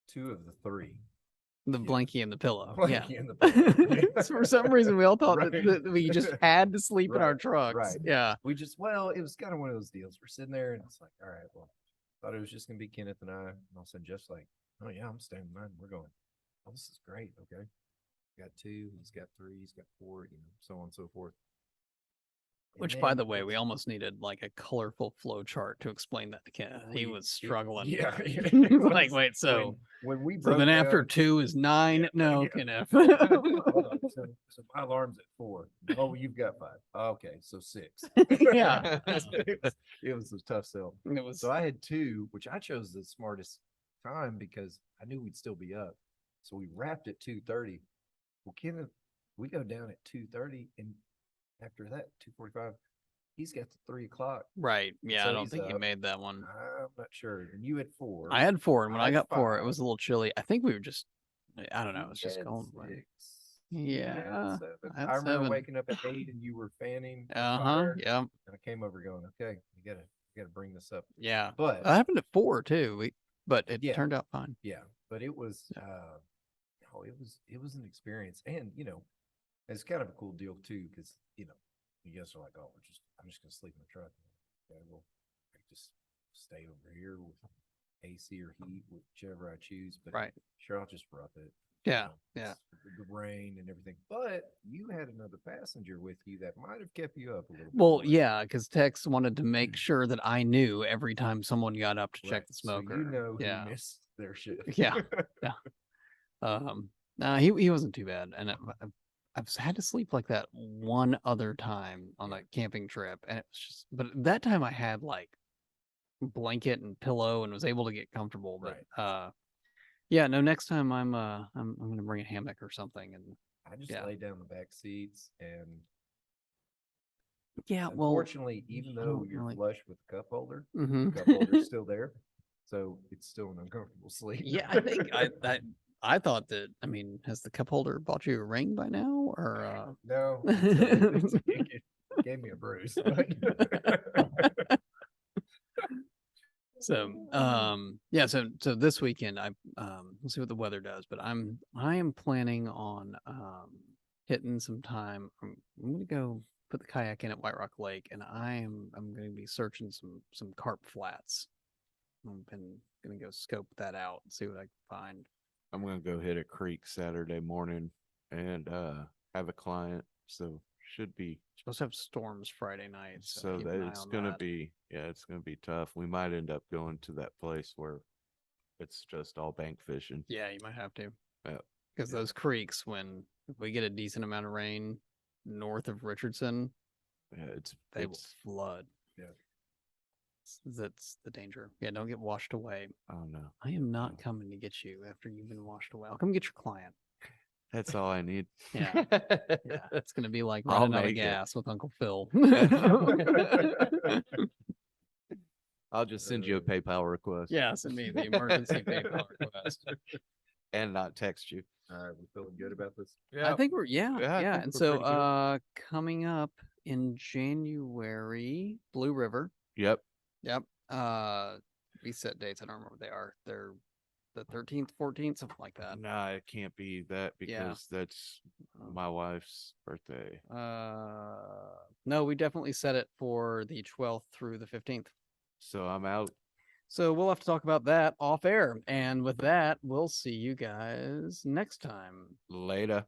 2 of the 3. The Yeah. blankie and the pillow. Blankie Yeah. and the pillow. So for some reason, we all thought Right. that we just had to sleep in our Right, trucks. right. Yeah. It was kind of one of those deals. We're sitting there and it's like, all right, well, thought it was just gonna be Kenneth and I. And all of a sudden Jeff's like, oh yeah, I'm staying with mine. We're going. Oh, this is great. Okay. Got 2, he's got 3, he's got 4, so on and so forth. And Which, by then the way, we it's- almost needed like a colorful flow chart to explain that to Kenneth. He we- was it- struggling. Yeah. Like, wait, so when we so broke then after down- 2 is 9. Yeah, No, yeah. Kenneth. Hold on, so my alarm's at 4. Oh, you've got 5. Okay, so 6. Yeah. It was a tough sell. It was So I had 2, which I chose the smartest time because I knew we'd still be up. So we wrapped at 2:30. Well, Kenneth, we go down at 2:30, and after that, 2:45, he's got the 3 o'clock. right. Yeah, So I don't he's think you up. made that one. I'm not sure. And you had 4. I had 4, and when I I had got 4, it 5. was a little chilly. I think we were just, I don't know, You it's just had going. 6. Yeah, 7. I had I remember 7. waking up at 8 and you were fanning the Uh huh. fire, Yeah. and I came over going, okay, you gotta bring this up. Yeah. But That happened at 4 too. But it Yeah. turned out fine. yeah, but it was no, it was an experience. And it's kind of a cool deal too, because you guys are like, oh, I'm just gonna sleep in the truck. Okay, well, I just stay over here with AC or heat, whichever I choose. But Right. sure, I'll just rough it. Yeah. Yeah. The rain and everything. But you had another passenger with you that might have kept you up a little bit Well, more. yeah, because Tex wanted to make sure that I knew every time someone got up to check Right. the So smoker. you know who Yeah. missed their shift. Yeah. Nah, he wasn't too bad, and I've had to sleep like that one other time on a camping trip, and it was just. But that time I had like blanket and pillow and was able to get comfortable. But yeah, no. Next time I'm gonna bring a hammock or something, and I just Yeah. laid down the back seats, and yeah, well, unfortunately, even I though don't you're really- flush with the cup holder, mhm. the cup holder's still there, so it's still an uncomfortable sleep. Yeah, I think I thought that. I mean, has the cup holder bought you a ring by now, or No, it gave me a bruise. but- So, yeah, so this weekend we'll see what the weather does, but I am planning on hitting some time. I'm gonna go put the kayak in at White Rock Lake, and I'm gonna be searching some carp flats. I'm gonna go scope that out and see what I can find. I'm gonna go hit a creek Saturday morning and have a client, so should be Supposed to have storms Friday night, so, so keep that an eye it's on gonna that. be it's gonna be tough. We might end up going to that place where it's just all bank fishing. Yeah, you might have to. Yeah. Because those creeks, if we get a decent amount of rain north of Richardson, Yeah, they will it's flood. Yeah. That's the danger. Yeah, don't get washed away. oh no. I am not Yeah. coming to get you after you've been washed away. I'll come get your client. That's all I need. Yeah. Yeah, it's gonna be like I'll running out of make it. gas with Uncle Phil. I'll just send you a PayPal request. Yeah, send me the emergency PayPal request. And not text you. All right, we feeling good about this? I think we're Yeah, I yeah. think And we're so pretty good. coming up in January, Blue River. Yep. Yep. We set dates. I don't remember what they are. They're the 13th, 14th, something like that. Nah, it can't be that Yeah. because that's my wife's birthday. No, we definitely set it for the 12th through the 15th. So I'm out. So we'll have to talk about that off air. And with that, we'll see you guys next time. Later.